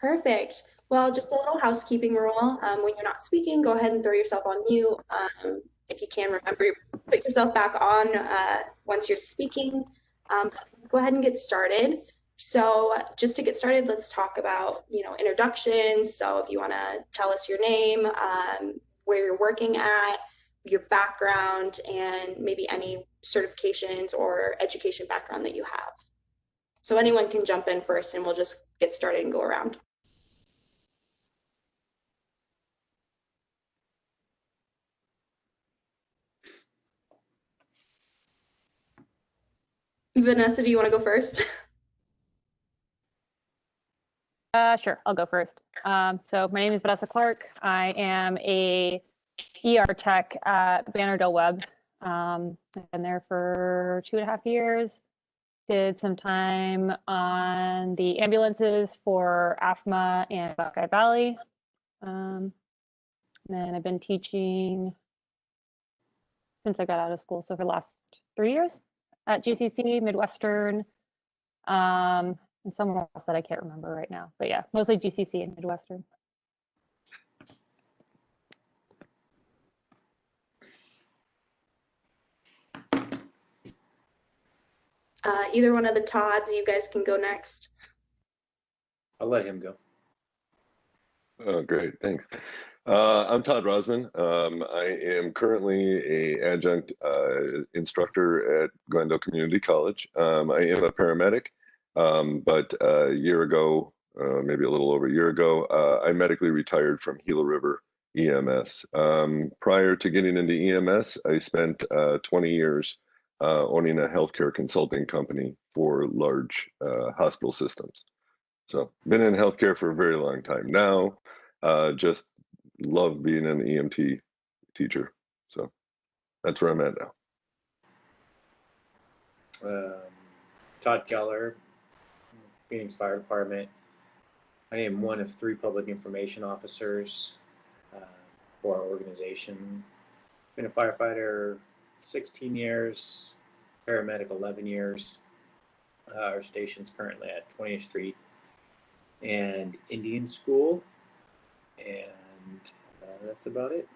Perfect. Well, just a little housekeeping rule. When you're not speaking, go ahead and throw yourself on mute. If you can, remember, put yourself back on once you're speaking. Let's go ahead and get started. So just to get started, let's talk about, introductions. So if you want to tell us your name, where you're working at, your background, and maybe any certifications or education background that you have. So anyone can jump in first and we'll just get started and go around. Vanessa, do you want to go first? Sure, I'll go first. So my name is Vanessa Clark. I am a ER tech at Bannerdale Web. I've been there for 2.5 years. Did some time on the ambulances for AFMA and Buckeye Valley. Then I've been teaching since I got out of school, so for the last 3 years at GCC, Midwestern, and somewhere else that I can't remember right now. But yeah, mostly GCC and Midwestern. Either one of the Todds, you guys can go next. I'll let him go. Oh, great, thanks. I'm Todd Rosman. I am currently an adjunct instructor at Glendale Community College. I am a paramedic, but a year ago, maybe a little over a year ago, I medically retired from Gila River EMS. Prior to getting into EMS, I spent 20 years owning a healthcare consulting company for large hospital systems. So been in healthcare for a very long time now. Just love being an EMT teacher. So that's where I'm at now. Todd Keller, Phoenix Fire Department. I am one of 3 public information officers for our organization. Been a firefighter 16 years, paramedic 11 years. Our station's currently at 20th Street and Indian School, and that's about it.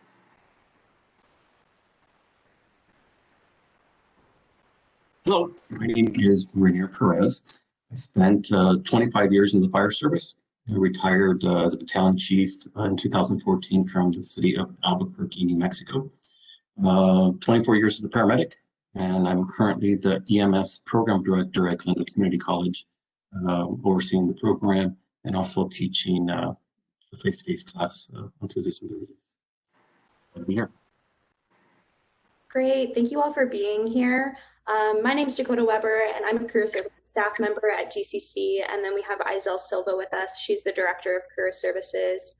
Hello, my name is Rainier Perez. I spent 25 years in the fire service. I retired as a battalion chief in 2014 from the city of Albuquerque, New Mexico. 24 years as a paramedic, and I'm currently the EMS program director at Glendale Community College, overseeing the program and also teaching a face-to-face class on Tuesdays and Thursdays. I'll be here. Great, thank you all for being here. My name is Dakota Weber, and I'm a career services staff member at GCC. And then we have Izel Silva with us. She's the director of career services.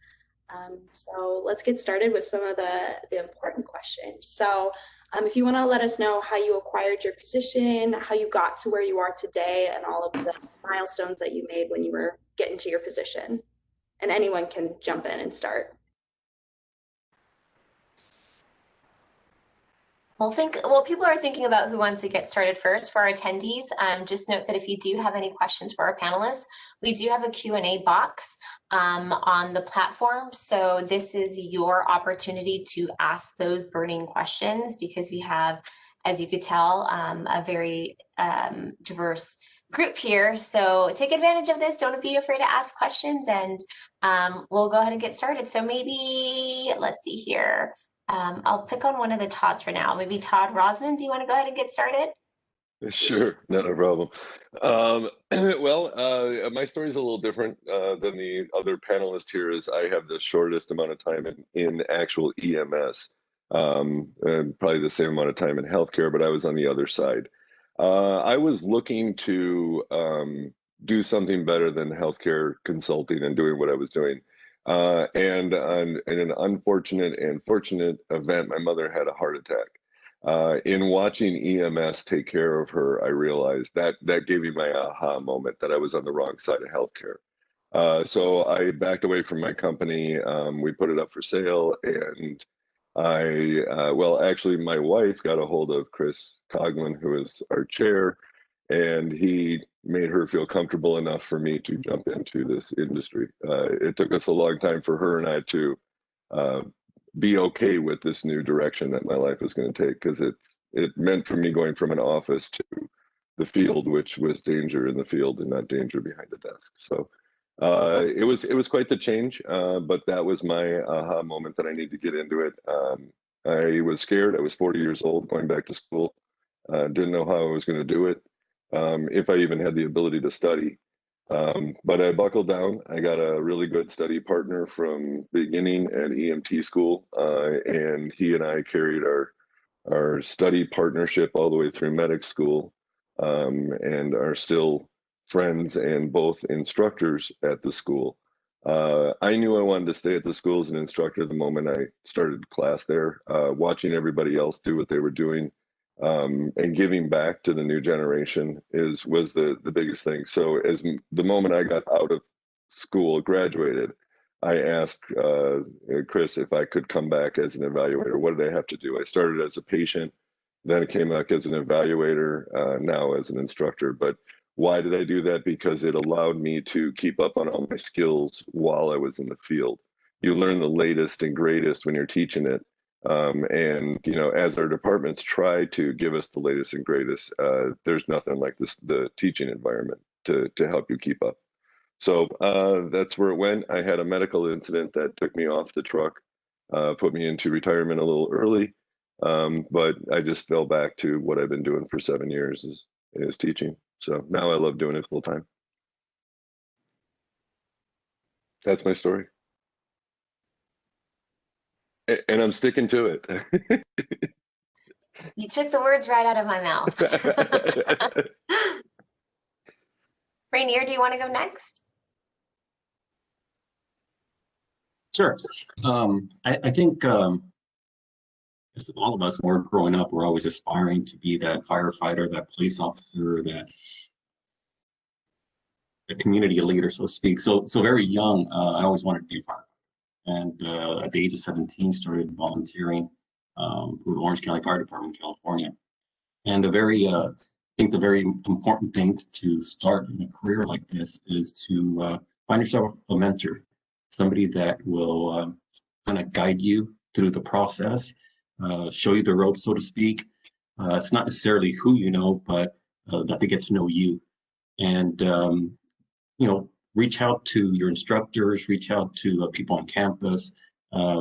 So let's get started with some of the important questions. So if you want to let us know how you acquired your position, how you got to where you are today, and all of the milestones that you made when you were getting to your position. And anyone can jump in and start. Well, people are thinking about who wants to get started first. For our attendees, just note that if you do have any questions for our panelists, we do have a Q&A box on the platform. So this is your opportunity to ask those burning questions, because we have, as you could tell, a very diverse group here. So take advantage of this. Don't be afraid to ask questions, and we'll go ahead and get started. So maybe, let's see here. I'll pick on one of the Todds for now. Maybe Todd Rosman, do you want to go ahead and get started? Sure, not a problem. My story is a little different than the other panelists here, as I have the shortest amount of time in actual EMS, and probably the same amount of time in healthcare, but I was on the other side. I was looking to do something better than healthcare consulting and doing what I was doing. And in an unfortunate and fortunate event, my mother had a heart attack. In watching EMS take care of her, I realized that gave me my aha moment that I was on the wrong side of healthcare. So I backed away from my company. We put it up for sale, and actually my wife got a hold of Chris Coughlin, who is our chair, and he made her feel comfortable enough for me to jump into this industry. It took us a long time for her and I to be okay with this new direction that my life was going to take, because it meant for me going from an office to the field, which was danger in the field and not danger behind the desk. So it was quite the change, but that was my aha moment that I need to get into it. I was scared. I was 40 years old going back to school. Didn't know how I was going to do it, if I even had the ability to study. But I buckled down. I got a really good study partner from beginning at EMT school, and he and I carried our study partnership all the way through medic school, and are still friends and both instructors at the school. I knew I wanted to stay at the school as an instructor the moment I started class there, watching everybody else do what they were doing. And giving back to the new generation was the biggest thing. So the moment I got out of school, graduated, I asked Chris if I could come back as an evaluator. What did I have to do? I started as a patient, then I came back as an evaluator, now as an instructor. But why did I do that? Because it allowed me to keep up on all my skills while I was in the field. You learn the latest and greatest when you're teaching it. And as our departments try to give us the latest and greatest, there's nothing like the teaching environment to help you keep up. So that's where it went. I had a medical incident that took me off the truck, put me into retirement a little early, but I just fell back to what I've been doing for 7 years is teaching. So now I love doing it full time. That's my story. And I'm sticking to it. You took the words right out of my mouth. Rainier, do you want to go next? Sure. I think as all of us, when we're growing up, we're always aspiring to be that firefighter, that police officer, that community leader, so to speak. So very young, I always wanted to be a firefighter. And at the age of 17, started volunteering with Orange County Fire Department in California. And I think the very important thing to start in a career like this is to find yourself a mentor, somebody that will kind of guide you through the process, show you the road, so to speak. It's not necessarily who you know, but that they get to know you. And reach out to your instructors, reach out to people on campus,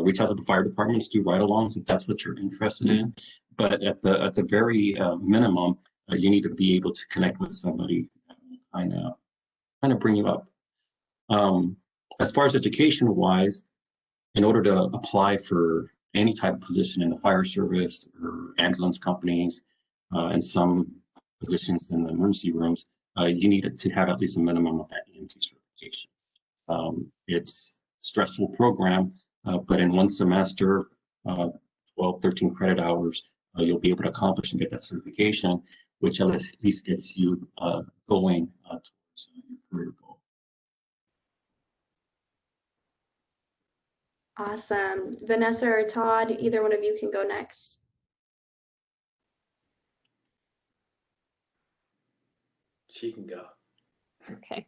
reach out to the fire departments, do ride-alongs if that's what you're interested in. But at the very minimum, you need to be able to connect with somebody that will kind of bring you up. As far as education-wise, in order to apply for any type of position in the fire service or ambulance companies, and some positions in the emergency rooms, you need to have at least a minimum of that EMT certification. It's a stressful program, but in one semester, 12, 13 credit hours, you'll be able to accomplish and get that certification, which at least gets you going towards your career goal. Awesome. Vanessa or Todd, either one of you can go next. She can go. Okay.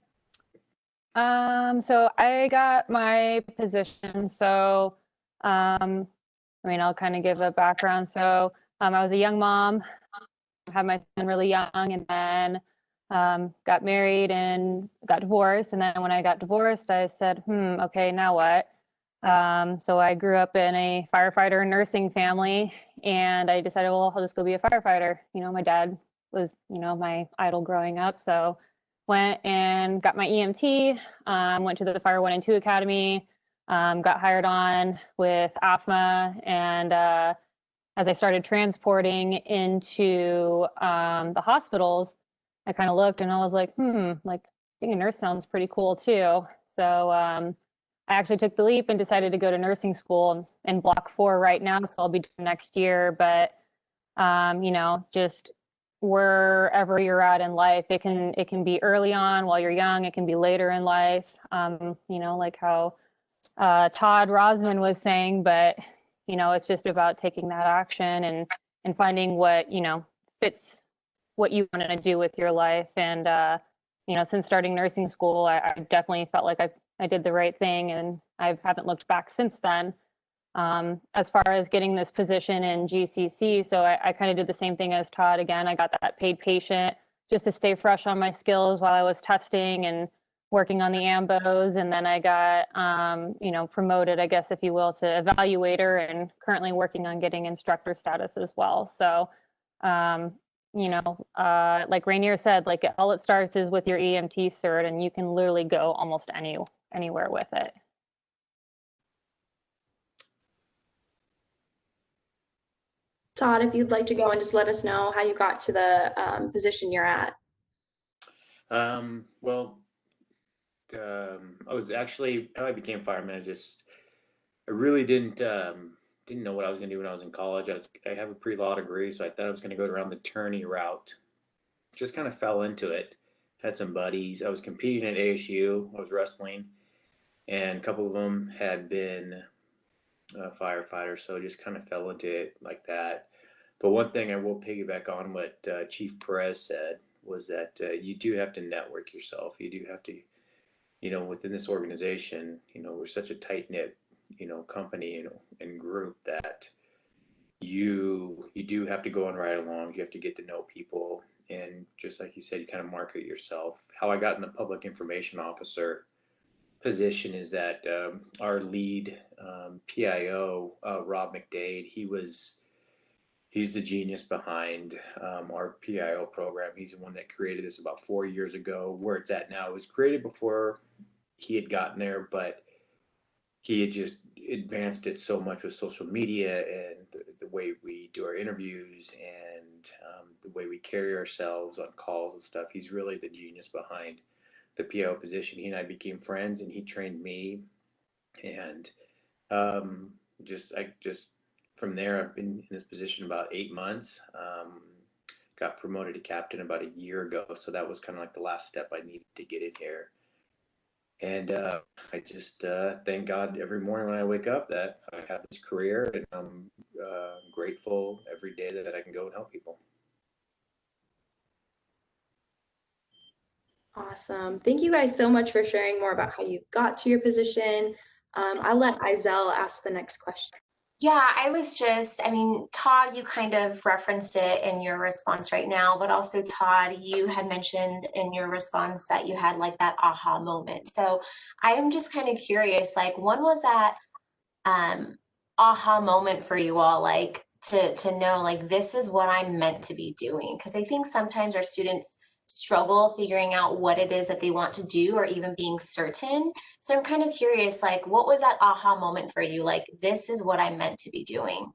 So I got my position. So, I'll kind of give a background. So, I was a young mom, had my son really young, and then got married and got divorced. And then when I got divorced, I said, okay, now what? So I grew up in a firefighter and nursing family, and I decided, well, I'll just go be a firefighter. My dad was, my idol growing up. So went and got my EMT, went to the Fire 1 and 2 Academy, got hired on with AFMA. And as I started transporting into the hospitals, I kind of looked and I was like, like being a nurse sounds pretty cool too. So I actually took the leap and decided to go to nursing school in Block 4 right now. So I'll be done next year. But, just wherever you're at in life, it can be early on while you're young. It can be later in life, like how Todd Rosman was saying. But, it's just about taking that action and finding what, fits what you want to do with your life. And since starting nursing school, I definitely felt like I did the right thing, and I haven't looked back since then. As far as getting this position in GCC, so I kind of did the same thing as Todd. Again, I got that paid patient just to stay fresh on my skills while I was testing and working on the AMBOs. And then I got, promoted, I guess, if you will, to evaluator, and currently working on getting instructor status as well. So, like Rainier said, like all it starts is with your EMT cert, and you can literally go almost anywhere with it. Todd, if you'd like to go and just let us know how you got to the position you're at. I was actually, how I became fireman, I really didn't know what I was going to do when I was in college. I have a pre-law degree, so I thought I was going to go around the attorney route. Just kind of fell into it. Had some buddies. I was competing at ASU. I was wrestling, and a couple of them had been firefighters, so just kind of fell into it like that. But one thing I will piggyback on what Chief Perez said was that you do have to network yourself. You do have to, within this organization, we're such a tight-knit, company and group that you do have to go on ride-alongs. You have to get to know people, and just like you said, you kind of market yourself. How I got in the public information officer position is that our lead PIO, Rob McDade, he's the genius behind our PIO program. He's the one that created this about 4 years ago. Where it's at now, it was created before he had gotten there, but he had just advanced it so much with social media and the way we do our interviews and the way we carry ourselves on calls and stuff. He's really the genius behind the PIO position. He and I became friends, and he trained me, and just from there, I've been in this position about 8 months. Got promoted to captain about a year ago, so that was kind of like the last step I needed to get in here. And I just thank God every morning when I wake up that I have this career, and I'm grateful every day that I can go and help people. Awesome. Thank you guys so much for sharing more about how you got to your position. I'll let Izell ask the next question. Yeah, Todd, you kind of referenced it in your response right now, but also Todd, you had mentioned in your response that you had like that aha moment. So I'm just kind of curious, like when was that aha moment for you all, like to know like this is what I'm meant to be doing? Because I think sometimes our students struggle figuring out what it is that they want to do or even being certain. So I'm kind of curious, like, what was that aha moment for you? Like, this is what I'm meant to be doing.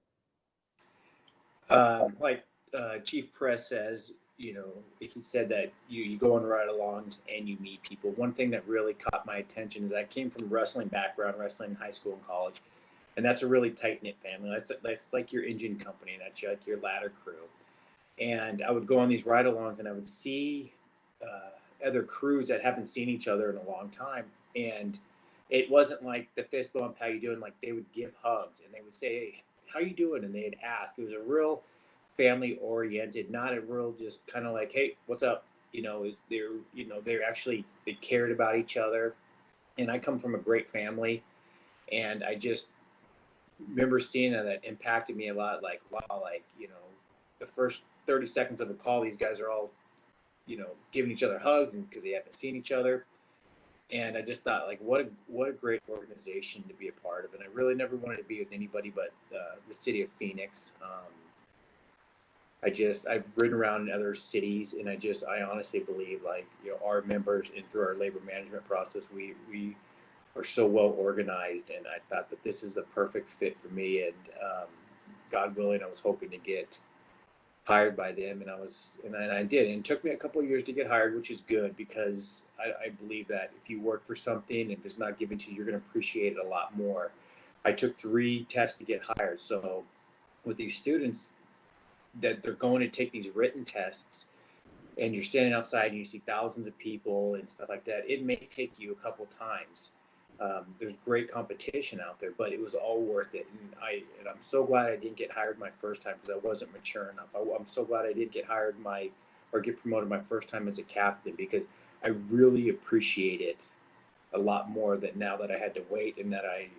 Chief Press says, he said that you go on ride-alongs and you meet people. One thing that really caught my attention is I came from a wrestling background, wrestling in high school and college, and that's a really tight-knit family. That's like your engine company, that's like your ladder crew. And I would go on these ride-alongs, and I would see other crews that haven't seen each other in a long time. And it wasn't like the fist bump, how you doing? Like they would give hugs, and they would say, "Hey, how you doing?" And they'd ask. It was a real family-oriented, not a real just kind of like, "Hey, what's up?" They cared about each other. And I come from a great family, and I just remember seeing that impacted me a lot. Like, wow, the first 30 seconds of a call, these guys are all, giving each other hugs, and because they haven't seen each other. And I just thought, like, what a great organization to be a part of. And I really never wanted to be with anybody but the city of Phoenix. I've ridden around in other cities, and I honestly believe, like, our members and through our labor management process, we are so well organized, and I thought that this is the perfect fit for me. And God willing, I was hoping to get hired by them, and I did. And it took me a couple of years to get hired, which is good, because I believe that if you work for something and if it's not given to you, you're going to appreciate it a lot more. I took 3 tests to get hired. So with these students that they're going to take these written tests, and you're standing outside and you see thousands of people and stuff like that, it may take you a couple times. There's great competition out there, but it was all worth it. And I'm so glad I didn't get hired my first time, because I wasn't mature enough. I'm so glad I did get hired or get promoted my first time as a captain, because I really appreciate it a lot more that now that I had to wait and that I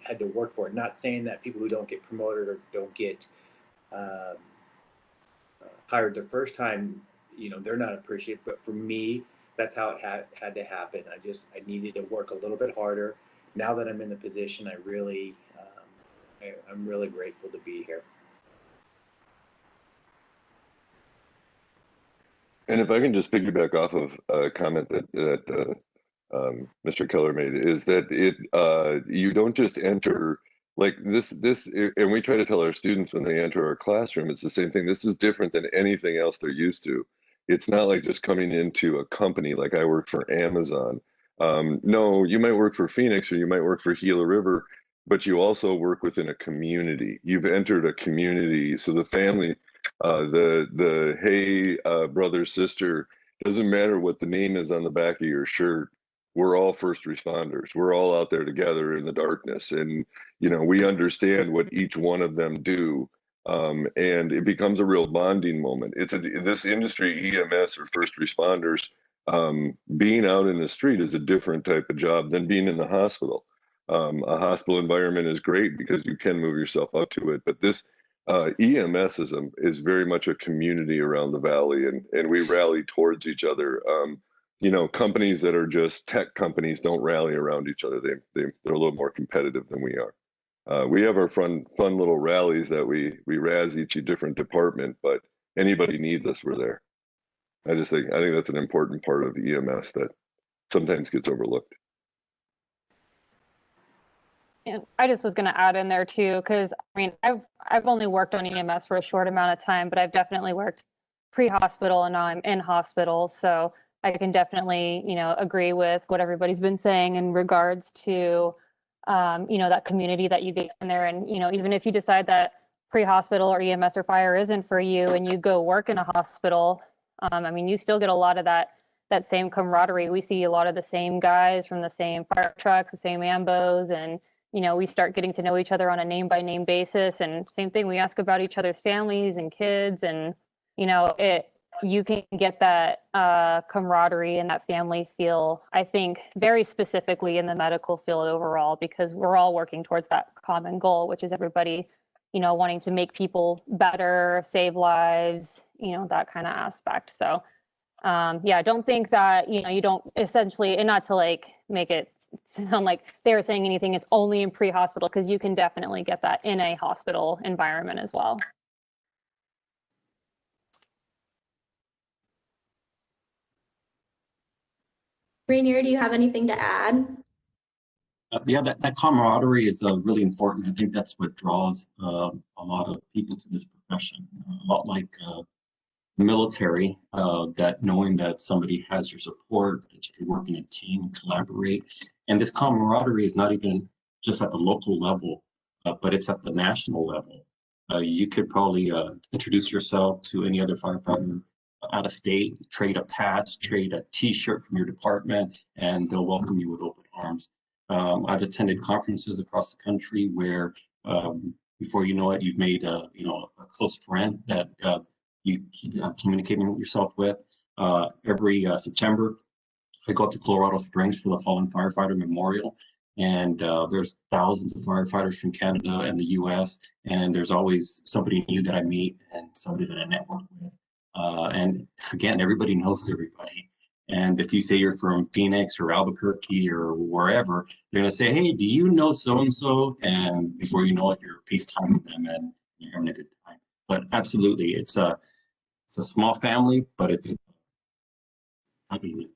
had to work for it. Not saying that people who don't get promoted or don't get um, hired the first time, you know, they're not appreciated. But for me, that's how it had to happen. I needed to work a little bit harder. Now that I'm in the position, I'm really grateful to be here. And if I can just piggyback off of a comment that Mr. Keller made, is that you don't just enter like this, and we try to tell our students when they enter our classroom, it's the same thing. This is different than anything else they're used to. It's not like just coming into a company like I work for Amazon. No, you might work for Phoenix or you might work for Gila River, but you also work within a community. You've entered a community, so the family, the hey brother, sister, doesn't matter what the name is on the back of your shirt. We're all first responders. We're all out there together in the darkness, and you know we understand what each one of them do, and it becomes a real bonding moment. This industry, EMS or first responders, being out in the street is a different type of job than being in the hospital. A hospital environment is great because you can move yourself up to it, but this EMS is very much a community around the valley, and we rally towards each other. You know, companies that are just tech companies don't rally around each other. They're a little more competitive than we are. We have our fun little rallies that we razz each different department, but anybody needs us, we're there. I think that's an important part of EMS that sometimes gets overlooked. And I just was going to add in there too, because I mean, I've only worked on EMS for a short amount of time, but I've definitely worked pre-hospital and now I'm in hospital. So I can definitely, you know, agree with what everybody's been saying in regards to, you know, that community that you get in there. And, you know, even if you decide that pre-hospital or EMS or fire isn't for you and you go work in a hospital, I mean, you still get a lot of that same camaraderie. We see a lot of the same guys from the same fire trucks, the same ambos, and you know, we start getting to know each other on a name by name basis. And same thing, we ask about each other's families and kids, and you know, you can get that camaraderie and that family feel, I think, very specifically in the medical field overall, because we're all working towards that common goal, which is everybody, you know, wanting to make people better, save lives, you know, that kind of aspect. So yeah, I don't think that, you know, you don't essentially, and not to like make it sound like they're saying anything, it's only in pre-hospital, because you can definitely get that in a hospital environment as well. Rainier, do you have anything to add? Yeah, that camaraderie is really important. I think that's what draws a lot of people to this profession. A lot like military, that knowing that somebody has your support, that you can work in a team and collaborate. And this camaraderie is not even just at the local level, but it's at the national level. You could probably introduce yourself to any other firefighter out of state, trade a patch, trade a t-shirt from your department, and they'll welcome you with open arms. I've attended conferences across the country where before you know it, you've made a close friend that you keep communicating with yourself with. Every September, I go up to Colorado Springs for the Fallen Firefighter Memorial, and there's thousands of firefighters from Canada and the US, and there's always somebody new that I meet and somebody that I network with. And again, everybody knows everybody. And if you say you're from Phoenix or Albuquerque or wherever, they're gonna say, hey, do you know so-and-so? And before you know it, you're FaceTiming them and you're having a good time. But absolutely, it's a small family, but it's happiness.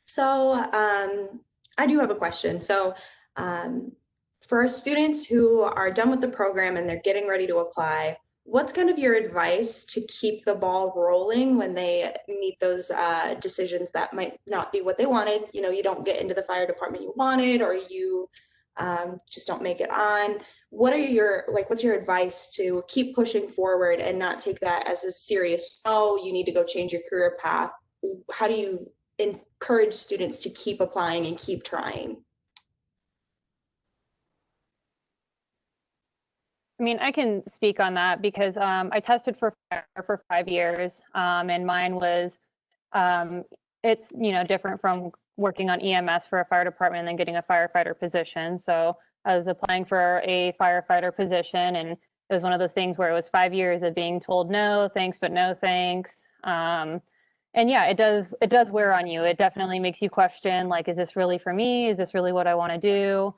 So I do have a question. So for students who are done with the program and they're getting ready to apply, what's kind of your advice to keep the ball rolling when they meet those decisions that might not be what they wanted? You know, you don't get into the fire department you wanted, or you just don't make it on. What's your advice to keep pushing forward and not take that as a serious, oh, you need to go change your career path? How do you encourage students to keep applying and keep trying? I mean, I can speak on that because I tested for fire for 5 years, and mine was it's different from working on EMS for a fire department and then getting a firefighter position. So I was applying for a firefighter position, and it was one of those things where it was 5 years of being told no thanks, but no thanks. And yeah, it does wear on you. It definitely makes you question, like, is this really for me? Is this really what I want to do?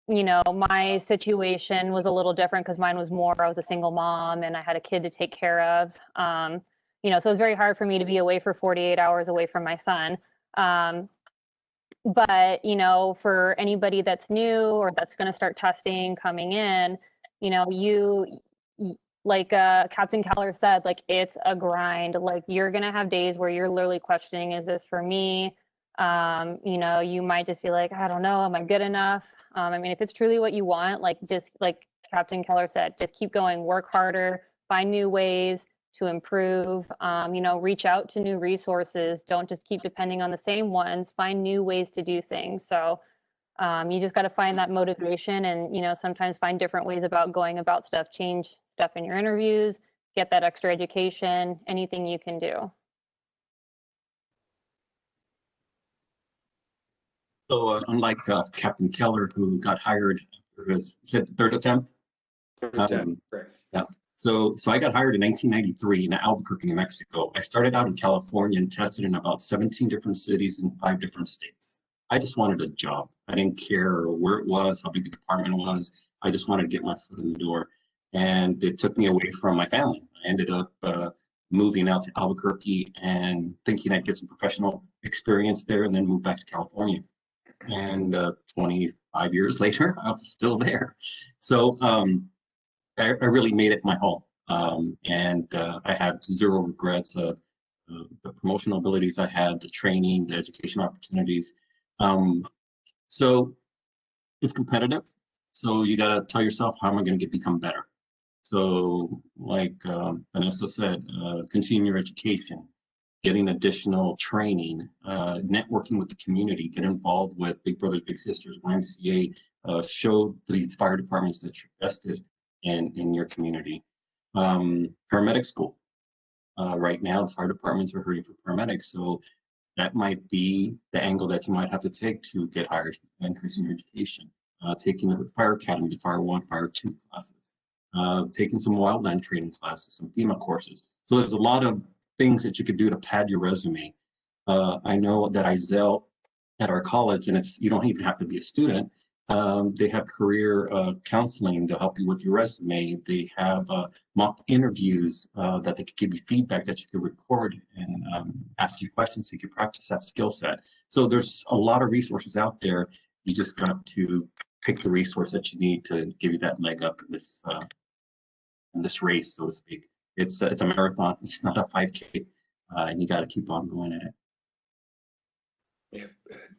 My situation was a little different because mine was more, I was a single mom and I had a kid to take care of. So it was very hard for me to be away for 48 hours away from my son. But for anybody that's new or that's going to start testing coming in, like Captain Keller said, like, it's a grind. Like, you're going to have days where you're literally questioning, is this for me? You might just be like, I don't know, am I good enough? I mean, if it's truly what you want, like, just like Captain Keller said, just keep going, work harder, find new ways to improve, reach out to new resources. Don't just keep depending on the same ones, find new ways to do things. So you just got to find that motivation and, sometimes find different ways about going about stuff, change stuff in your interviews, get that extra education, anything you can do. So unlike Captain Keller, who got hired for his third attempt. Correct. Yeah. So I got hired in 1993 in Albuquerque, New Mexico. I started out in California and tested in about 17 different cities in 5 different states. I just wanted a job. I didn't care where it was, how big the department was. I just wanted to get my foot in the door. And it took me away from my family. I ended up moving out to Albuquerque and thinking I'd get some professional experience there and then move back to California. And 25 years later, I'm still there. So I really made it my home. And I have zero regrets of the promotional abilities I had, the training, the education opportunities. So it's competitive. So you got to tell yourself, how am I going to become better? So like Vanessa said, continue your education, getting additional training, networking with the community, get involved with Big Brothers Big Sisters, YMCA, show these fire departments that you're vested in your community. Paramedic school. Right now, the fire departments are hurting for paramedics, so that might be the angle that you might have to take to get hired, increasing your education. Taking the fire academy, the fire 1, fire 2 classes. Taking some wildland training classes, some FEMA courses. So there's a lot of things that you could do to pad your resume. I know that Izell at our college, and you don't even have to be a student, they have career counseling to help you with your resume. They have mock interviews that they could give you feedback that you could record and ask you questions so you can practice that skill set. So there's a lot of resources out there. You just got to pick the resource that you need to give you that leg up in this race, so to speak. It's a marathon. It's not a 5K, and you got to keep on going at it.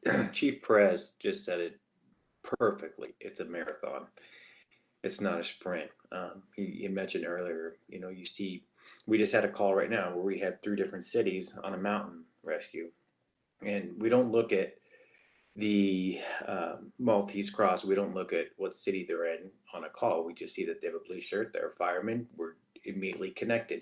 Yeah. Chief Perez just said it perfectly. It's a marathon. It's not a sprint. He mentioned earlier, you see, we just had a call right now where we had 3 different cities on a mountain rescue. And we don't look at the Maltese Cross. We don't look at what city they're in on a call. We just see that they have a blue shirt. They're a fireman. We're immediately connected.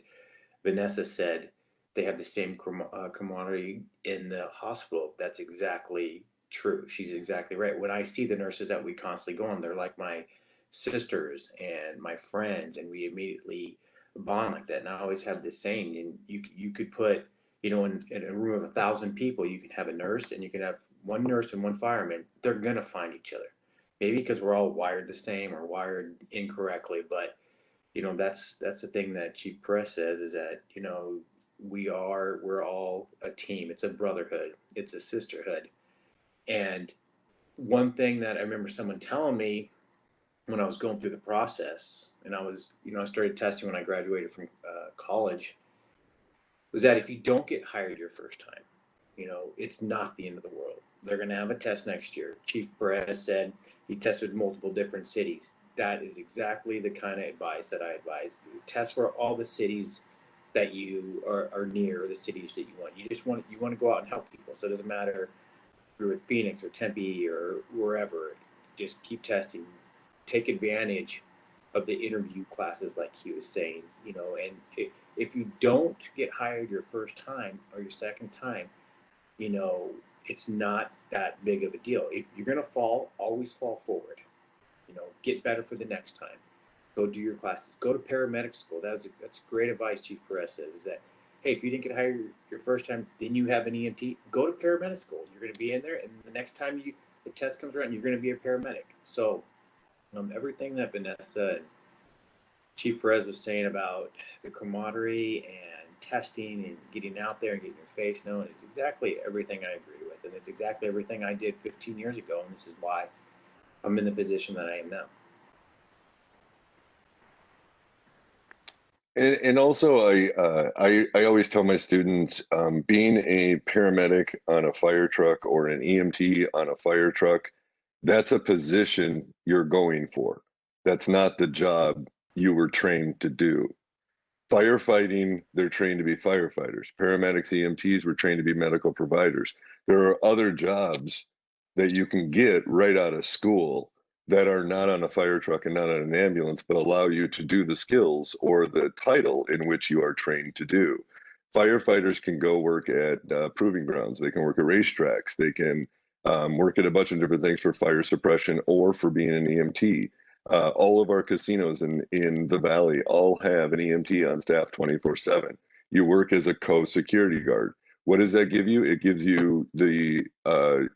Vanessa said they have the same camaraderie in the hospital. That's exactly true. She's exactly right. When I see the nurses that we constantly go on, they're like my sisters and my friends, and we immediately bond like that. And I always have this saying, and you could put, in a room of 1,000 people, you can have a nurse and you can have one nurse and one fireman. They're gonna find each other. Maybe because we're all wired the same or wired incorrectly, but that's the thing that Chief Press says, is that we're all a team. It's a brotherhood. It's a sisterhood. And one thing that I remember someone telling me when I was going through the process, and I started testing when I graduated from college, was that if you don't get hired your first time, it's not the end of the world. They're going to have a test next year. Chief Perez said he tested multiple different cities. That is exactly the kind of advice that I advise. Test for all the cities that you are near, the cities that you want. You want to go out and help people. So it doesn't matter if you're with Phoenix or Tempe or wherever. Just keep testing. Take advantage of the interview classes, like he was saying, you know, and if you don't get hired your first time or your second time, you know, it's not that big of a deal. If you're going to fall, always fall forward. You know, get better for the next time. Go do your classes. Go to paramedic school. That's great advice Chief Perez says, is that, hey, if you didn't get hired your first time, then you have an EMT, go to paramedic school. You're going to be in there, and the next time the test comes around, you're going to be a paramedic. So everything that Vanessa and Chief Perez was saying about the camaraderie and testing and getting out there and getting your face known, it's exactly everything I agree with. And it's exactly everything I did 15 years ago. And this is why I'm in the position that I am now. And also, I always tell my students, being a paramedic on a fire truck or an EMT on a fire truck, that's a position you're going for. That's not the job you were trained to do. Firefighting, they're trained to be firefighters. Paramedics, EMTs were trained to be medical providers. There are other jobs that you can get right out of school that are not on a fire truck and not on an ambulance, but allow you to do the skills or the title in which you are trained to do. Firefighters can go work at proving grounds. They can work at racetracks. They can work at a bunch of different things for fire suppression or for being an EMT. All of our casinos in the Valley all have an EMT on staff 24/7. You work as a co-security guard. What does that give you? It gives you the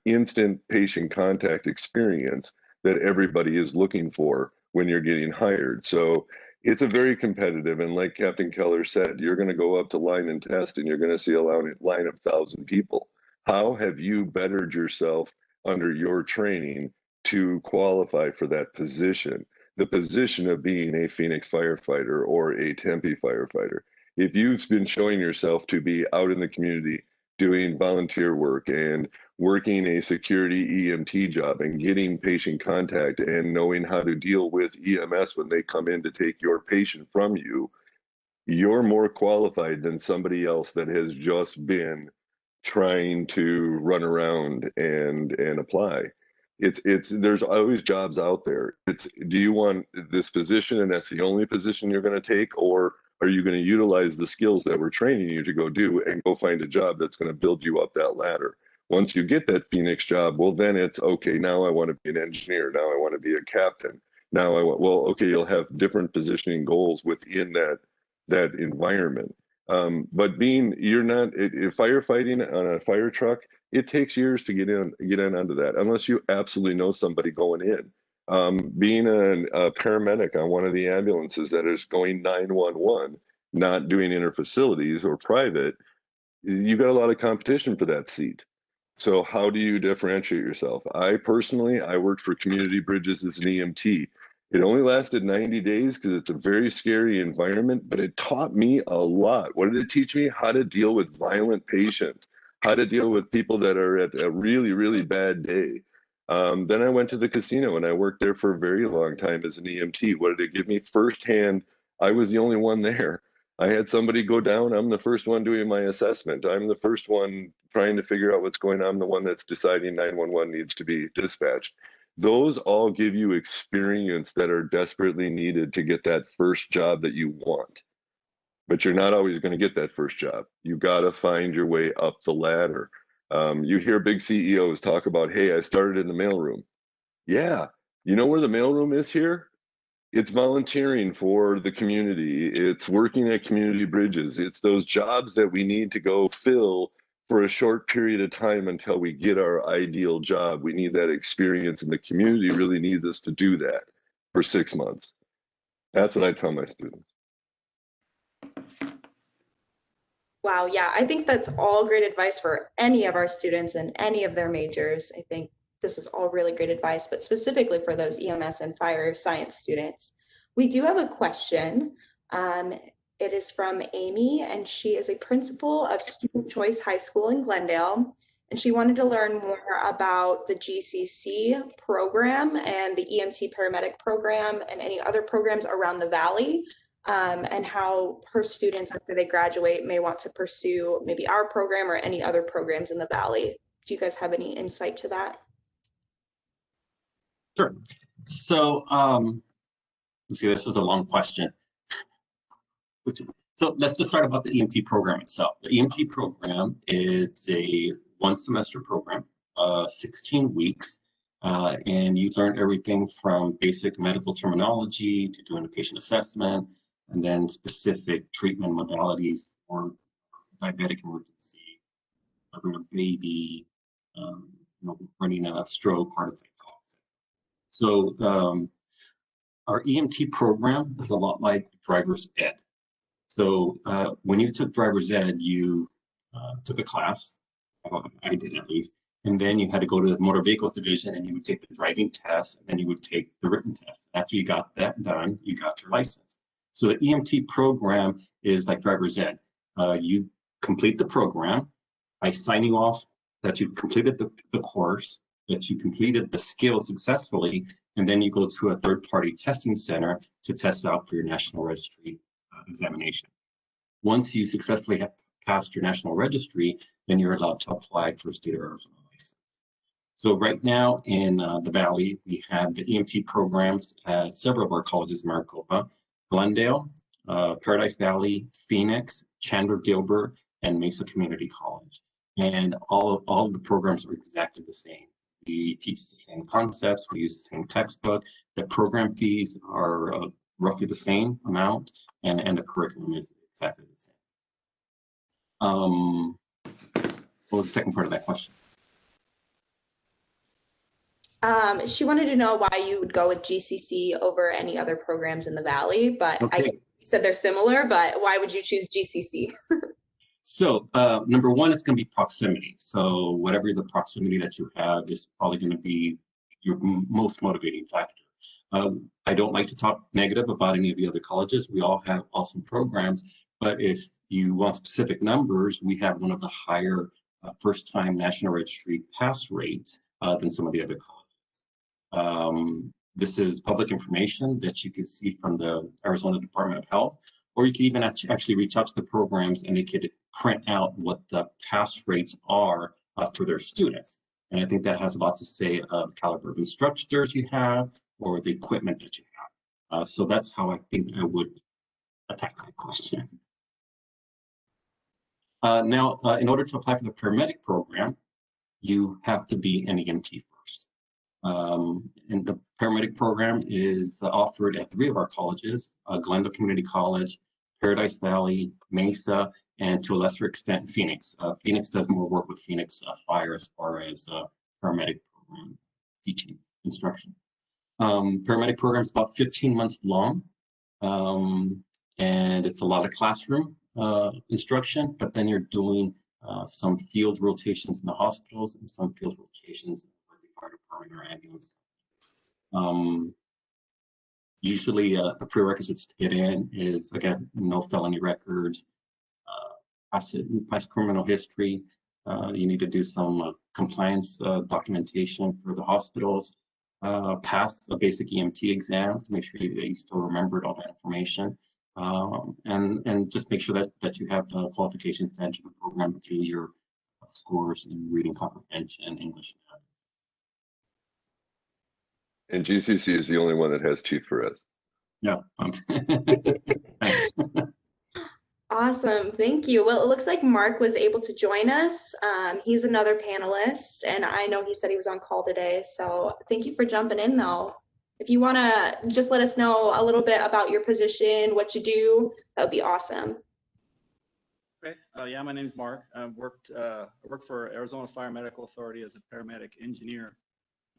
instant patient contact experience that everybody is looking for when you're getting hired. So it's a very competitive, and like Captain Keller said, you're going to go up to line and test and you're going to see a line of 1,000 people. How have you bettered yourself under your training to qualify for that position? The position of being a Phoenix firefighter or a Tempe firefighter. If you've been showing yourself to be out in the community doing volunteer work and working a security EMT job and getting patient contact and knowing how to deal with EMS when they come in to take your patient from you, you're more qualified than somebody else that has just been trying to run around and apply. It's there's always jobs out there. It's, do you want this position and that's the only position you're going to take, or are you going to utilize the skills that we're training you to go do and go find a job that's going to build you up that ladder? Once you get that Phoenix job, well, then it's okay. Now I want to be an engineer. Now I want to be a captain. Now I want, well, okay, you'll have different positioning goals within that environment. But being, you're not firefighting on a fire truck, it takes years to get in onto that, unless you absolutely know somebody going in. Being a paramedic on one of the ambulances that is going 911, not doing interfacilities or private, you got a lot of competition for that seat. So how do you differentiate yourself? I personally, I worked for Community Bridges as an EMT. It only lasted 90 days because it's a very scary environment, but it taught me a lot. What did it teach me? How to deal with violent patients, how to deal with people that are at a really, really bad day. Then I went to the casino and I worked there for a very long time as an EMT. What did it give me? Firsthand, I was the only one there. I had somebody go down. I'm the first one doing my assessment. I'm the first one trying to figure out what's going on. I'm the one that's deciding 911 needs to be dispatched. Those all give you experience that are desperately needed to get that first job that you want. But you're not always going to get that first job. You got to find your way up the ladder. You hear big CEOs talk about, hey, I started in the mailroom. Yeah. You know where the mailroom is here? It's volunteering for the community. It's working at community bridges. It's those jobs that we need to go fill for a short period of time until we get our ideal job. We need that experience, and the community really needs us to do that for 6 months. That's what I tell my students. Wow, yeah, I think that's all great advice for any of our students in any of their majors. I think this is all really great advice, but specifically for those EMS and fire science students. We do have a question. It is from Amy, and she is a principal of Student Choice High School in Glendale. And she wanted to learn more about the GCC program and the EMT Paramedic Program and any other programs around the Valley, and how her students, after they graduate, may want to pursue maybe our program or any other programs in the Valley. Do you guys have any insight to that? Sure. So See, this was a long question. So let's just start about the EMT program itself. The EMT program is a 1-semester program, 16 weeks, and you learn everything from basic medical terminology to doing a patient assessment, and then specific treatment modalities for diabetic emergency, having a baby, running a stroke, heart attack. So our EMT program is a lot like driver's ed. So when you took driver's ed, you took a class, I did at least, and then you had to go to the motor vehicles division and you would take the driving test, and then you would take the written test. After you got that done, you got your license. So the EMT program is like driver's ed. You complete the program by signing off that you completed the course, that you completed the skill successfully, and then you go to a third-party testing center to test out for your national registry examination. Once you successfully have passed your national registry, then you're allowed to apply for a state of Arizona license. So right now in the Valley, we have the EMT programs at several of our colleges in Maricopa: Glendale, Paradise Valley, Phoenix, Chandler Gilbert, and Mesa Community College. And all of the programs are exactly the same. We teach the same concepts, we use the same textbook. The program fees are roughly the same amount, and the curriculum is exactly the same. What was the second part of that question? She wanted to know why you would go with GCC over any other programs in the Valley, but Okay. you said they're similar, but why would you choose GCC? So number one, it's going to be proximity. So whatever the proximity that you have is probably going to be your most motivating factor. I don't like to talk negative about any of the other colleges. We all have awesome programs, but if you want specific numbers, we have one of the higher first-time national registry pass rates than some of the other colleges. This is public information that you can see from the Arizona Department of Health, or you can even actually reach out to the programs and they could print out what the pass rates are for their students. And I think that has a lot to say of the caliber of instructors you have or the equipment that you have. So that's how I think I would attack that question. Now, in order to apply for the paramedic program, you have to be an EMT first. And the paramedic program is offered at 3 of our colleges: Glendale Community College, Paradise Valley, Mesa, and to a lesser extent, Phoenix. Phoenix does more work with Phoenix Fire as far as paramedic program teaching instruction. Paramedic program is about 15 months long, and it's a lot of classroom instruction, but then you're doing some field rotations in the hospitals and some field rotations with the fire department or ambulance. Usually the prerequisites to get in is, again, no felony records, past criminal history. You need to do some compliance documentation for the hospitals, pass a basic EMT exam to make sure that you still remembered all that information, and just make sure that you have the qualifications to enter the program through your scores in reading comprehension, English, math. And GCC is the only one that has Chief Perez. Yeah. Thanks. Awesome, thank you. Well, it looks like Mark was able to join us. He's another panelist, and I know he said he was on call today, so thank you for jumping in though. If you want to just let us know a little bit about your position, what you do, that would be awesome. Okay. Yeah, my name is Mark. I work for Arizona Fire Medical Authority as a paramedic engineer,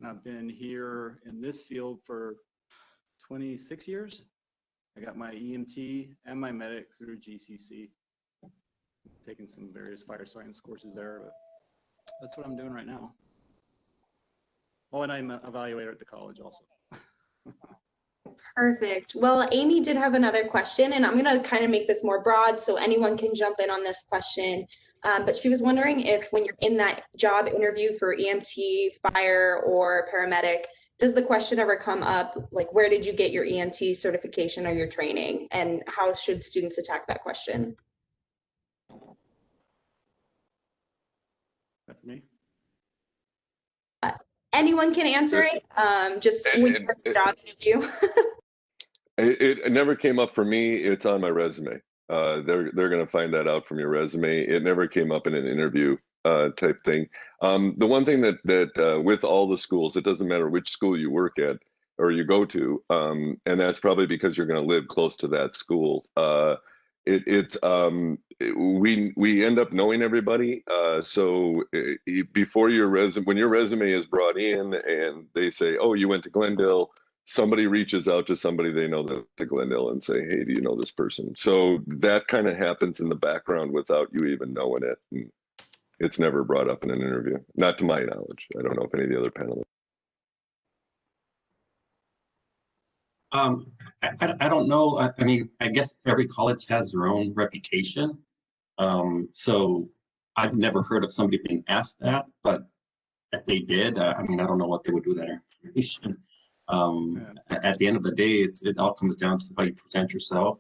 and I've been here in this field for 26 years. I got my EMT and my medic through GCC. Taking some various fire science courses there, but that's what I'm doing right now. Oh, and I'm an evaluator at the college also. Perfect. Well, Amy did have another question, and I'm going to kind of make this more broad so anyone can jump in on this question. But she was wondering if when you're in that job interview for EMT, fire, or paramedic, does the question ever come up, like, where did you get your EMT certification or your training, and how should students attack that question? That for me? Anyone can answer it, just when you're in the job interview. It never came up for me. It's on my resume. They're going to find that out from your resume. It never came up in an interview type thing. The one thing that with all the schools, it doesn't matter which school you work at or you go to, and that's probably because you're going to live close to that school. We end up knowing everybody. So before your resume, when your resume is brought in and they say, "Oh, you went to Glendale," somebody reaches out to somebody they know to Glendale and say, "Hey, do you know this person?" So that kind of happens in the background without you even knowing it. And it's never brought up in an interview, not to my knowledge. I don't know if any of the other panelists. I don't know. I mean, I guess every college has their own reputation. So I've never heard of somebody being asked that, but if they did, I mean, I don't know what they would do with that information. At the end of the day, it all comes down to how you present yourself,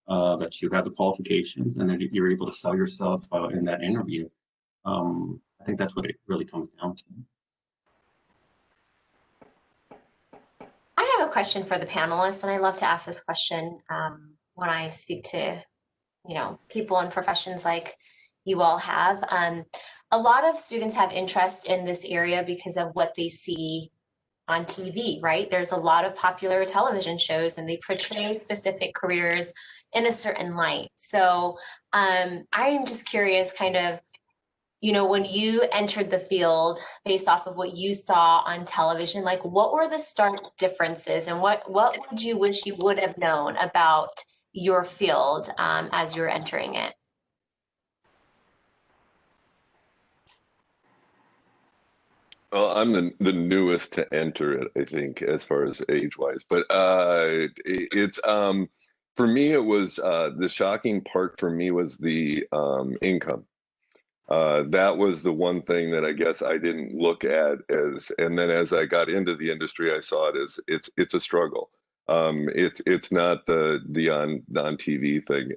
that you have the qualifications, and then you're able to sell yourself in that interview. I think that's what it really comes down to. I have a question for the panelists, and I love to ask this question when I speak to, people in professions like you all have. A lot of students have interest in this area because of what they see on TV, right? There's a lot of popular television shows and they portray specific careers in a certain light. So I am just curious, kind of, when you entered the field based off of what you saw on television, like what were the stark differences and what would you wish you would have known about your field as you're entering it? Well, I'm the newest to enter it, I think, as far as age-wise. But it's for me, it was the shocking part for me was the income. That was the one thing that I guess I didn't look at as, and then as I got into the industry, I saw it as it's a struggle. It's not the on TV thing.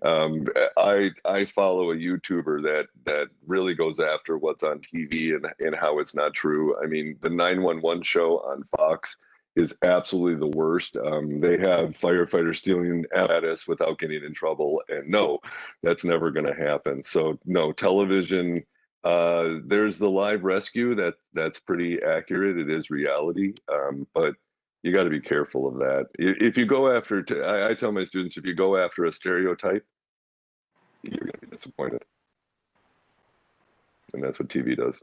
I follow a YouTuber that really goes after what's on TV and how it's not true. I mean, the 911 show on Fox is absolutely the worst. They have firefighters stealing apparatus without getting in trouble, and no, that's never going to happen. So no, television. There's the live rescue that's pretty accurate. It is reality, but you got to be careful of that. If you go after, I tell my students, if you go after a stereotype, you're going to be disappointed, and that's what TV does.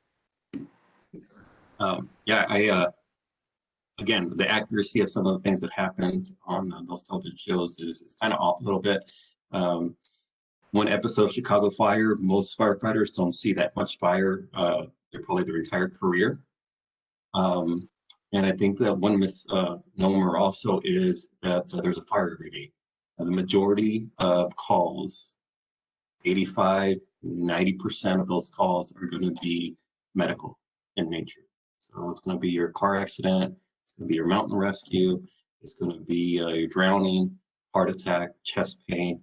Yeah, again, the accuracy of some of the things that happened on those television shows is kind of off a little bit. One episode of Chicago Fire, most firefighters don't see that much fire. They're probably their entire career. And I think that one misnomer also is that there's a fire every day. The majority of calls, 85, 90% of those calls are going to be medical in nature. So it's going to be your car accident, it's going to be your mountain rescue, it's going to be your drowning, heart attack, chest pain,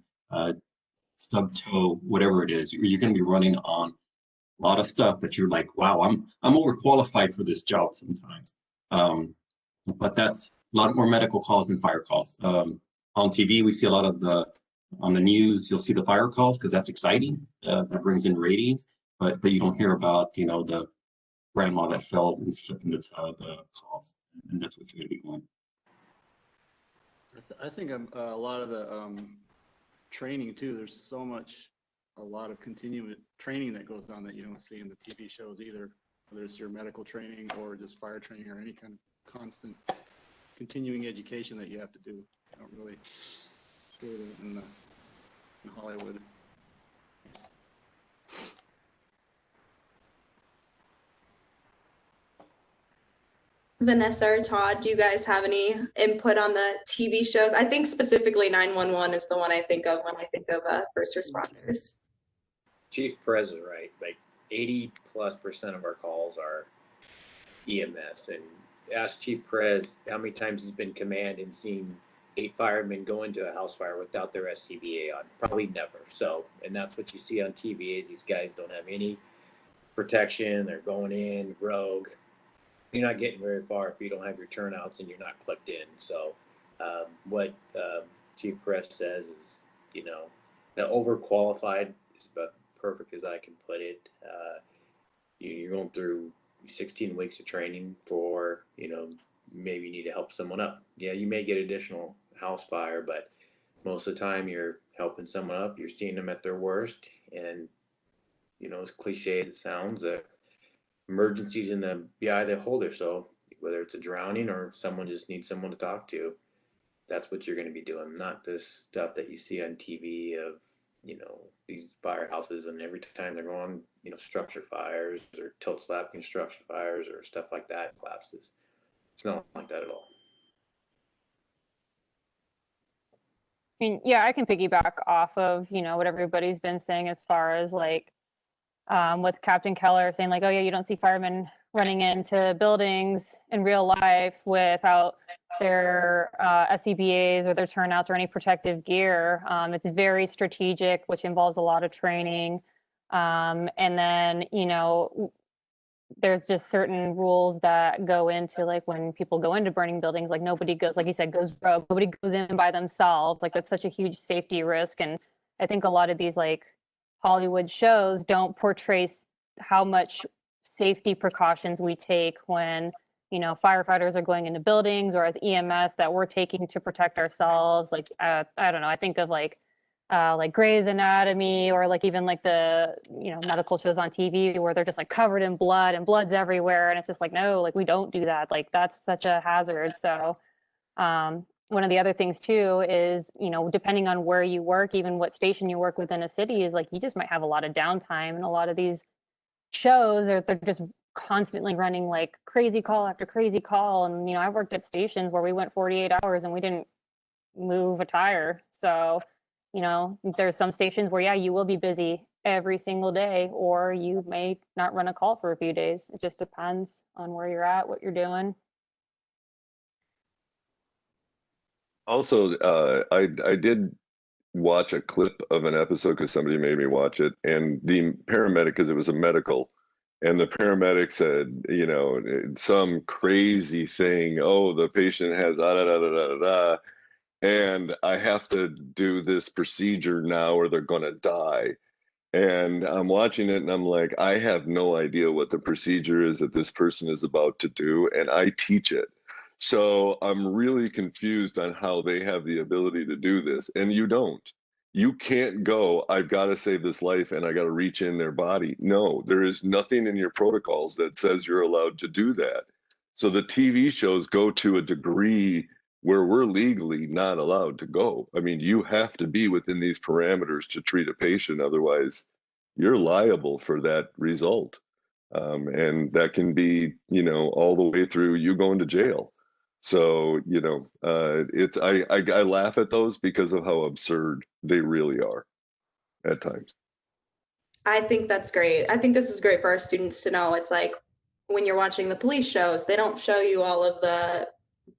stub toe, whatever it is. You're going to be running on a lot of stuff that you're like, wow, I'm overqualified for this job sometimes. But that's a lot more medical calls than fire calls. On TV, we see a lot of on the news, you'll see the fire calls because that's exciting. That brings in ratings, but you don't hear about, the grandma that fell and slipped in the tub calls, and that's what you're going to be doing. I think a lot of the training too, there's a lot of continuing training that goes on that you don't see in the TV shows either, whether it's your medical training or just fire training or any kind of constant continuing education that you have to do. I don't really see it in Hollywood. Vanessa or Todd, do you guys have any input on the TV shows? I think specifically 911 is the one I think of when I think of first responders. Chief Perez is right. Like 80+% of our calls are EMS. And ask Chief Perez how many times he's been command and seen 8 firemen go into a house fire without their SCBA on. Probably never. So, and that's what you see on TV is these guys don't have any protection. They're going in rogue. You're not getting very far if you don't have your turnouts and you're not clipped in. So what Chief Perez says is, that overqualified is about perfect as I can put it. You're going through 16 weeks of training for, maybe you need to help someone up. Yeah, you may get additional house fire, but most of the time you're helping someone up, you're seeing them at their worst. And, as cliche as it sounds, emergencies in the eye of the beholder. So whether it's a drowning or someone just needs someone to talk to, that's what you're going to be doing, not this stuff that you see on TV of, these firehouses, and every time they're going, structure fires or tilt slab construction fires or stuff like that collapses. It's not like that at all. I mean, yeah, I can piggyback off of, what everybody's been saying as far as like with Captain Keller saying like, oh yeah, you don't see firemen running into buildings in real life without their SCBAs or their turnouts or any protective gear. It's very strategic, which involves a lot of training. And then, there's just certain rules that go into like when people go into burning buildings, like nobody goes, like you said, goes rogue, nobody goes in by themselves. Like that's such a huge safety risk. And I think a lot of these like Hollywood shows don't portray how much safety precautions we take when, firefighters are going into buildings, or as EMS that we're taking to protect ourselves. Like, I don't know, I think of like Grey's Anatomy, or like even like the, medical shows on TV where they're just like covered in blood and blood's everywhere. And it's just like, no, like we don't do that. Like that's such a hazard. So, one of the other things too is, depending on where you work, even what station you work within a city, is like you just might have a lot of downtime. And a lot of these shows they're just constantly running like crazy call after crazy call. And, I worked at stations where we went 48 hours and we didn't move a tire. So, there's some stations where, yeah, you will be busy every single day, or you may not run a call for a few days. It just depends on where you're at, what you're doing. Also, I did watch a clip of an episode because somebody made me watch it, and the paramedic, because it was a medical, and the paramedic said, some crazy thing. Oh, the patient has da da da da da da, and I have to do this procedure now, or they're gonna die. And I'm watching it, and I'm like, I have no idea what the procedure is that this person is about to do, and I teach it. So I'm really confused on how they have the ability to do this, and you don't. You can't go, I've got to save this life and I got to reach in their body. No, there is nothing in your protocols that says you're allowed to do that. So the TV shows go to a degree where we're legally not allowed to go. I mean, you have to be within these parameters to treat a patient. Otherwise, you're liable for that result. And that can be, all the way through you going to jail. So, I laugh at those because of how absurd they really are at times. I think that's great. I think this is great for our students to know. It's like when you're watching the police shows, they don't show you all of the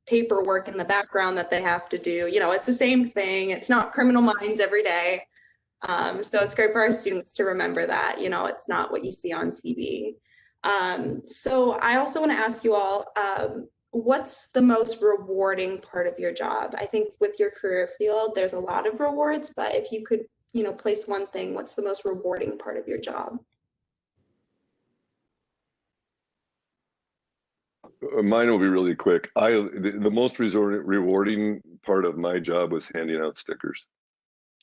paperwork in the background that they have to do. It's the same thing. It's not Criminal Minds every day. So it's great for our students to remember that, it's not what you see on TV. So I also want to ask you all, what's the most rewarding part of your job? I think with your career field, there's a lot of rewards, but if you could, place one thing, what's the most rewarding part of your job? Mine will be really quick. The most rewarding part of my job was handing out stickers.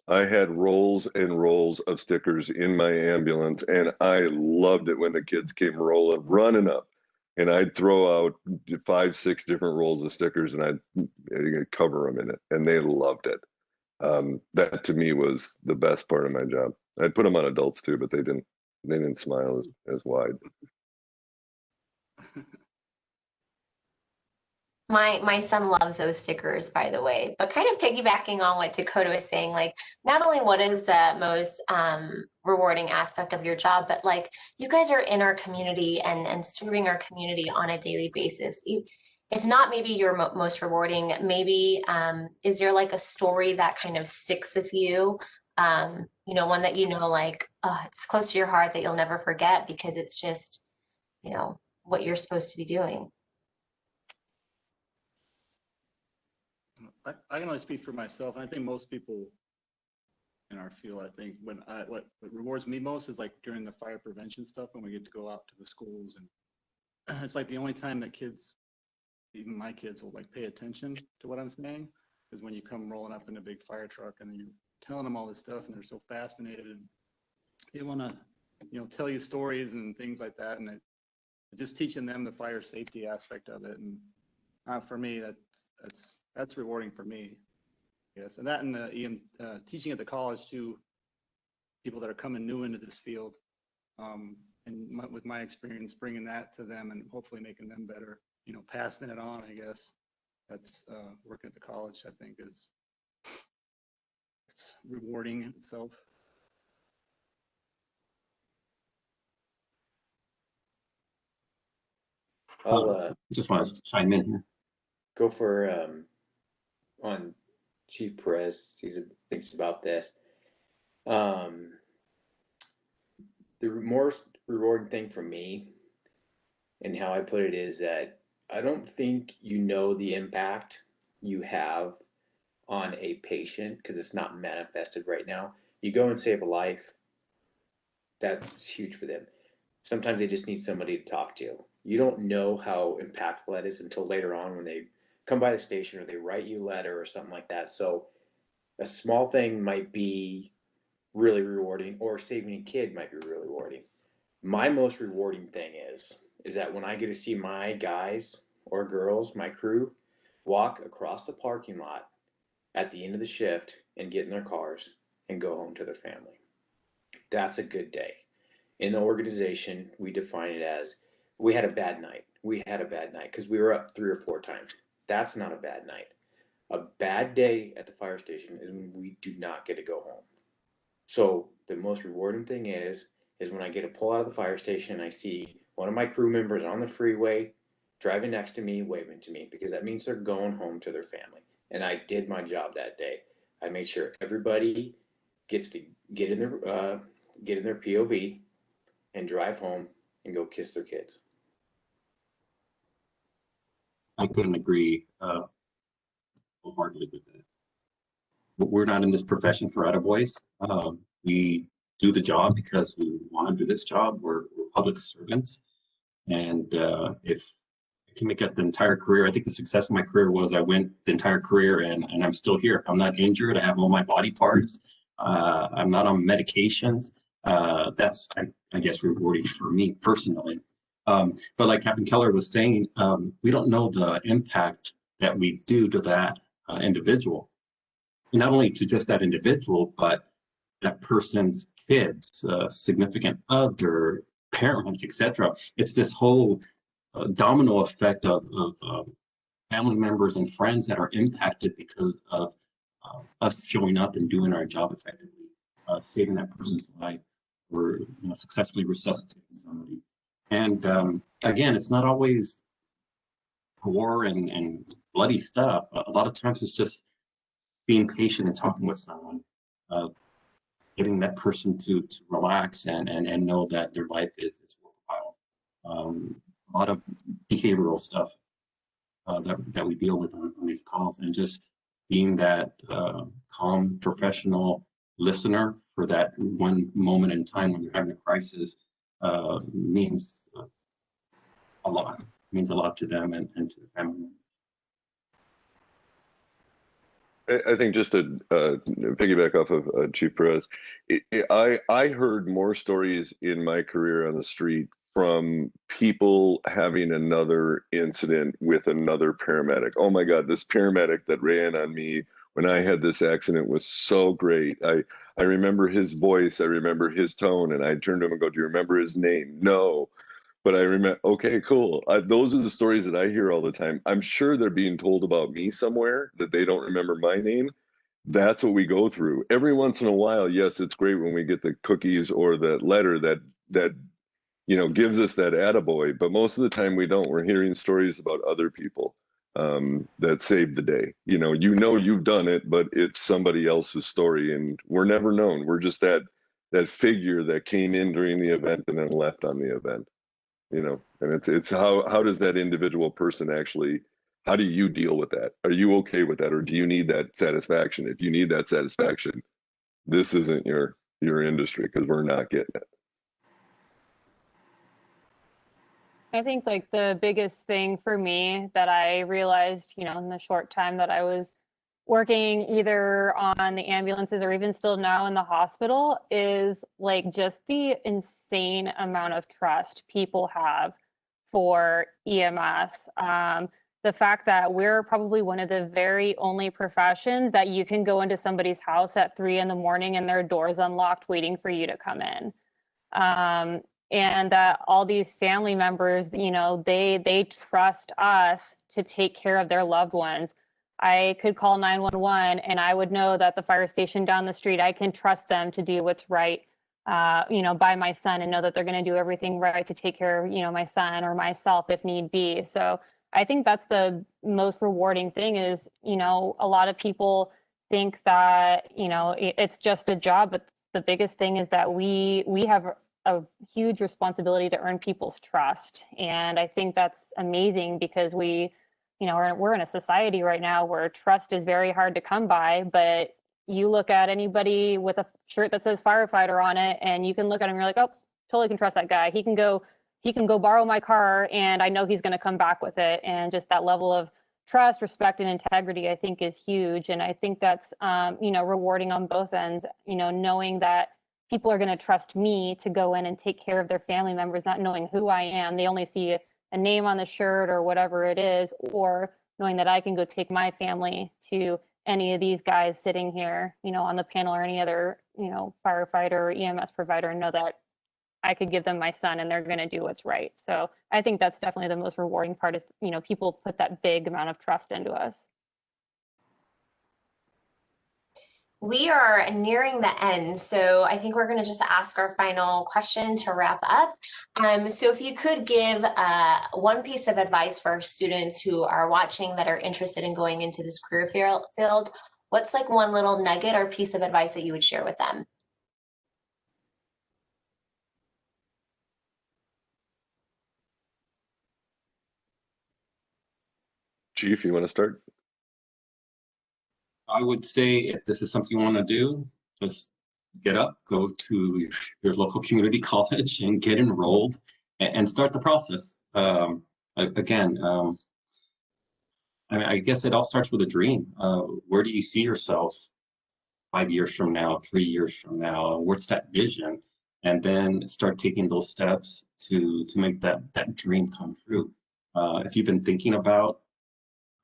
I had rolls and rolls of stickers in my ambulance, and I loved it when the kids came running up, and I'd throw out 5, 6 different rolls of stickers, and I'd cover them in it, and they loved it. That to me was the best part of my job. I'd put them on adults too, but they didn't smile as wide. My son loves those stickers, by the way. But kind of piggybacking on what Dakota was saying, like not only what is the most rewarding aspect of your job, but like you guys are in our community and serving our community on a daily basis. If not, maybe your most rewarding, maybe is there like a story that kind of sticks with you? One that like it's close to your heart that you'll never forget because it's just what you're supposed to be doing. I can only speak for myself, and I think most people in our field, I think what rewards me most is like during the fire prevention stuff when we get to go out to the schools, and it's like the only time that kids, even my kids, will like pay attention to what I'm saying is when you come rolling up in a big fire truck and then you're telling them all this stuff and they're so fascinated and they want to, you know, tell you stories and things like that, and just teaching them the fire safety aspect of it, and for me that's rewarding for me. Yes, and that and teaching at the college too, people that are coming new into this field, with my experience, bringing that to them and hopefully making them better, you know, passing it on, I guess. That's working at the college, I think, it's rewarding in itself. I'll Just want to chime in here. go for on Chief Perez. He thinks about this. The most rewarding thing for me and how I put it is that I don't think you know the impact you have on a patient because it's not manifested right now. You go and save a life, that's huge for them. Sometimes they just need somebody to talk to. You don't know how impactful that is until later on when they come by the station or they write you a letter or something like that. So a small thing might be really rewarding, or saving a kid might be really rewarding. My most rewarding thing is that when I get to see my guys or girls, my crew, walk across the parking lot at the end of the shift and get in their cars and go home to their family. That's a good day. In the organization, we define it as we had a bad night. We had a bad night because we were up 3 or 4 times. That's not a bad night. A bad day at the fire station is when we do not get to go home. So the most rewarding thing is when I get to pull out of the fire station, I see one of my crew members on the freeway driving next to me, waving to me, because that means they're going home to their family. And I did my job that day. I made sure everybody gets to get in their POV and drive home and go kiss their kids. I couldn't agree wholeheartedly with that. We're not in this profession for attaboys. We do the job because we want to do this job. We're public servants. And if I can make it the entire career, I think the success of my career was I went the entire career and I'm still here. I'm not injured. I have all my body parts. I'm not on medications. That's, I guess, rewarding for me personally. But like Captain Keller was saying, we don't know the impact that we do to that individual. Not only to just that individual, but that person's kids, significant other, parents, etc. It's this whole domino effect of family members and friends that are impacted because of us showing up and doing our job effectively, saving that person's life, or successfully resuscitating somebody. And again, it's not always war and bloody stuff. A lot of times it's just being patient and talking with someone, getting that person to relax and know that their life is worthwhile. A lot of behavioral stuff that we deal with on these calls, and just being that calm, professional listener for that one moment in time when they're having a crisis means a lot. It means a lot to them and to the family. I think just to piggyback off of Chief Perez, I heard more stories in my career on the street from people having another incident with another paramedic. Oh my God, this paramedic that ran on me when I had this accident was so great. I remember his voice, I remember his tone, and I turned to him and go, "Do you remember his name?" "No." But I remember, okay, cool. Those are the stories that I hear all the time. I'm sure they're being told about me somewhere that they don't remember my name. That's what we go through. Every once in a while, yes, it's great when we get the cookies or the letter that gives us that attaboy, but most of the time we don't. We're hearing stories about other people that saved the day. You've done it, but it's somebody else's story, and we're never known. We're just that figure that came in during the event and then left on the event. And it's how does that individual person actually How do you deal with that? Are you okay with that, or do you need that satisfaction? If you need that satisfaction, this isn't your industry, because we're not getting it. I think like the biggest thing for me that I realized, you know, in the short time that I was working either on the ambulances or even still now in the hospital is like just the insane amount of trust people have for EMS. The fact that we're probably one of the very only professions that you can go into somebody's house at 3 in the morning and their door's unlocked waiting for you to come in. And that all these family members, you know, they trust us to take care of their loved ones. I could call 911 and I would know that the fire station down the street, I can trust them to do what's right, you know, by my son, and know that they're going to do everything right to take care of, you know, my son or myself if need be. So I think that's the most rewarding thing is, you know, a lot of people think that, you know, it's just a job, but the biggest thing is that we have a huge responsibility to earn people's trust. And I think that's amazing because we, you know, we're in a society right now where trust is very hard to come by, but you look at anybody with a shirt that says firefighter on it and you can look at him and you're like, oh, totally can trust that guy. He can go borrow my car and I know he's going to come back with it. And just that level of trust, respect, and integrity, I think is huge. And I think that's, you know, rewarding on both ends, you know, knowing that people are going to trust me to go in and take care of their family members, not knowing who I am. They only see a name on the shirt or whatever it is, or knowing that I can go take my family to any of these guys sitting here, you know, on the panel or any other, you know, firefighter or EMS provider and know that I could give them my son and they're going to do what's right. So I think that's definitely the most rewarding part is, you know, people put that big amount of trust into us. We are nearing the end, so I think we're going to just ask our final question to wrap up. So if you could give one piece of advice for students who are watching that are interested in going into this career field, what's like one little nugget or piece of advice that you would share with them? Chief, you want to start? I would say if this is something you want to do, just get up, go to your local community college and get enrolled and start the process. Again, I mean, I guess it all starts with a dream. Where do you see yourself 5 years from now, 3 years from now? What's that vision? And then start taking those steps to make that dream come true. If you've been thinking about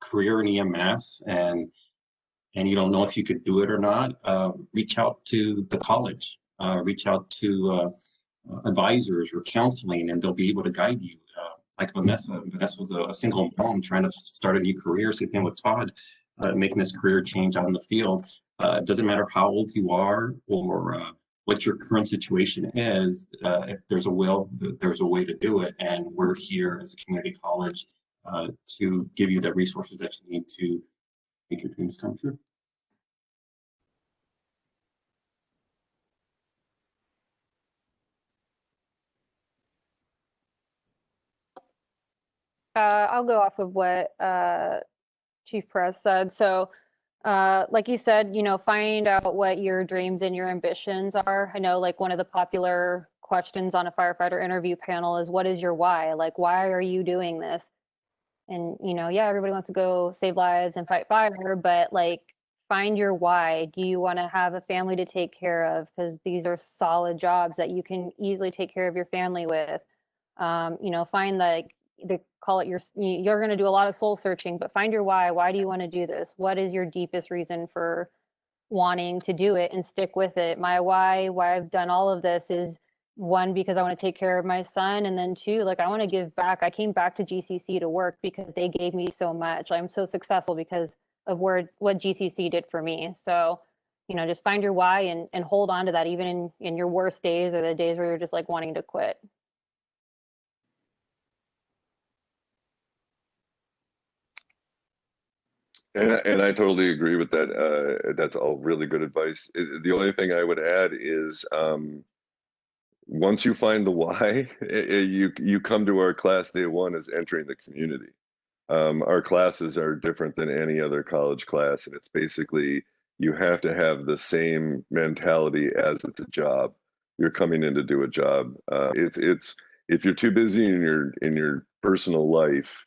career in EMS and you don't know if you could do it or not, reach out to the college, reach out to advisors or counseling, and they'll be able to guide you. Like Vanessa was a single mom trying to start a new career, same thing with Todd, making this career change out in the field. It doesn't matter how old you are or what your current situation is, if there's a will, there's a way to do it. And we're here as a community college to give you the resources that you need to make your dreams come true. I'll go off of what Chief Perez said. So, like you said, you know, find out what your dreams and your ambitions are. I know, like, one of the popular questions on a firefighter interview panel is, what is your why? Like, why are you doing this? And, you know, yeah, everybody wants to go save lives and fight fire, but like, find your why. Do you want to have a family to take care of? Because these are solid jobs that you can easily take care of your family with. You know, find like, they call it you're going to do a lot of soul searching, but find your why. Why do you want to do this? What is your deepest reason for wanting to do it, and stick with it? My why I've done all of this is, one, because I want to take care of my son, and then two, like, I want to give back. I came back to GCC to work because they gave me so much. I'm so successful because of what GCC did for me. So, you know, just find your why and hold on to that, even in your worst days or the days where you're just like wanting to quit. And I totally agree with that. That's all really good advice. The only thing I would add is, once you find the why, you come to our class day one as entering the community. Our classes are different than any other college class, and it's basically you have to have the same mentality as it's a job. You're coming in to do a job. It's if you're too busy in your personal life,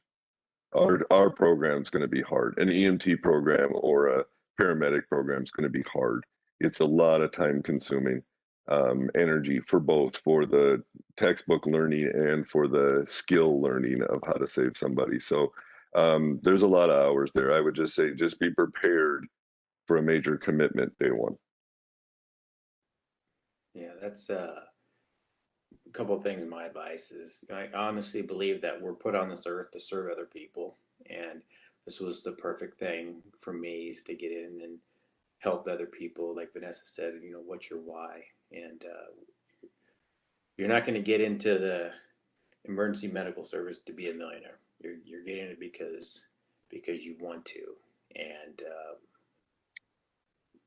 our program is going to be hard. An EMT program or a paramedic program is going to be hard. It's a lot of time consuming energy for both, for the textbook learning and for the skill learning of how to save somebody. So there's a lot of hours there. I would just say, just be prepared for a major commitment day one. Yeah, that's a couple of things. My advice is I honestly believe that we're put on this earth to serve other people. And this was the perfect thing for me, is to get in and help other people. Like Vanessa said, you know, what's your why? And you're not going to get into the emergency medical service to be a millionaire. You're getting it because you want to, and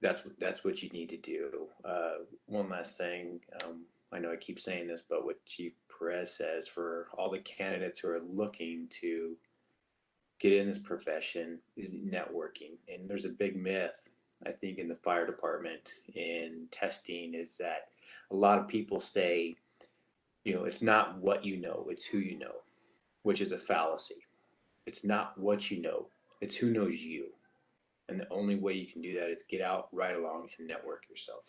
that's what you need to do. One last thing, I know I keep saying this, but what Chief Perez says for all the candidates who are looking to get in this profession is networking. And there's a big myth, I think, in the fire department in testing, is that a lot of people say, you know, it's not what you know, it's who you know, which is a fallacy. It's not what you know, it's who knows you. And the only way you can do that is get out, ride along, and network yourself.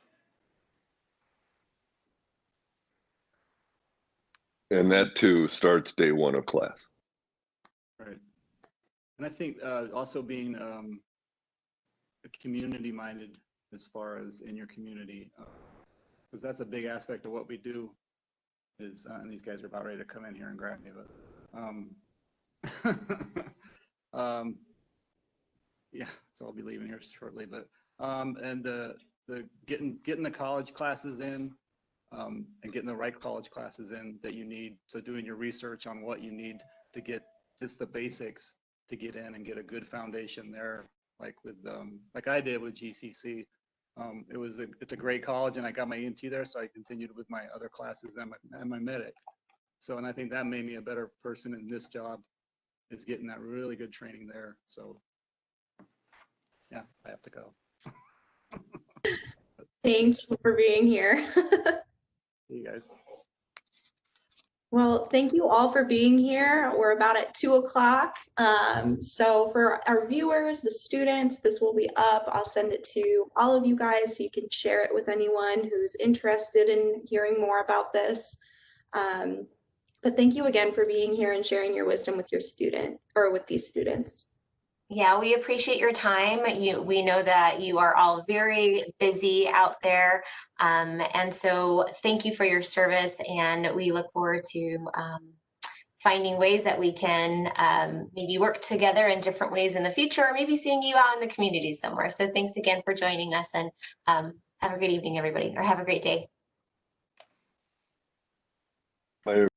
And that too starts day one of class. Right. And I think also being community minded as far as in your community, because that's a big aspect of what we do is, and these guys are about ready to come in here and grab me, but yeah, so I'll be leaving here shortly, but and the getting the college classes in, and getting the right college classes in that you need. So doing your research on what you need to get just the basics to get in and get a good foundation there, like with like I did with GCC. It's a great college, and I got my EMT there, so I continued with my other classes and my medic. So, and I think that made me a better person in this job, is getting that really good training there. So yeah, I have to go. Thank you for being here. See you guys. Well, thank you all for being here. We're about at 2 o'clock. So for our viewers, the students, this will be up. I'll send it to all of you guys so you can share it with anyone who's interested in hearing more about this. But thank you again for being here and sharing your wisdom with your student, or with these students. Yeah, we appreciate your time. We know that you are all very busy out there. And so thank you for your service. And we look forward to finding ways that we can maybe work together in different ways in the future, or maybe seeing you out in the community somewhere. So thanks again for joining us, and have a great evening, everybody, or have a great day. Bye.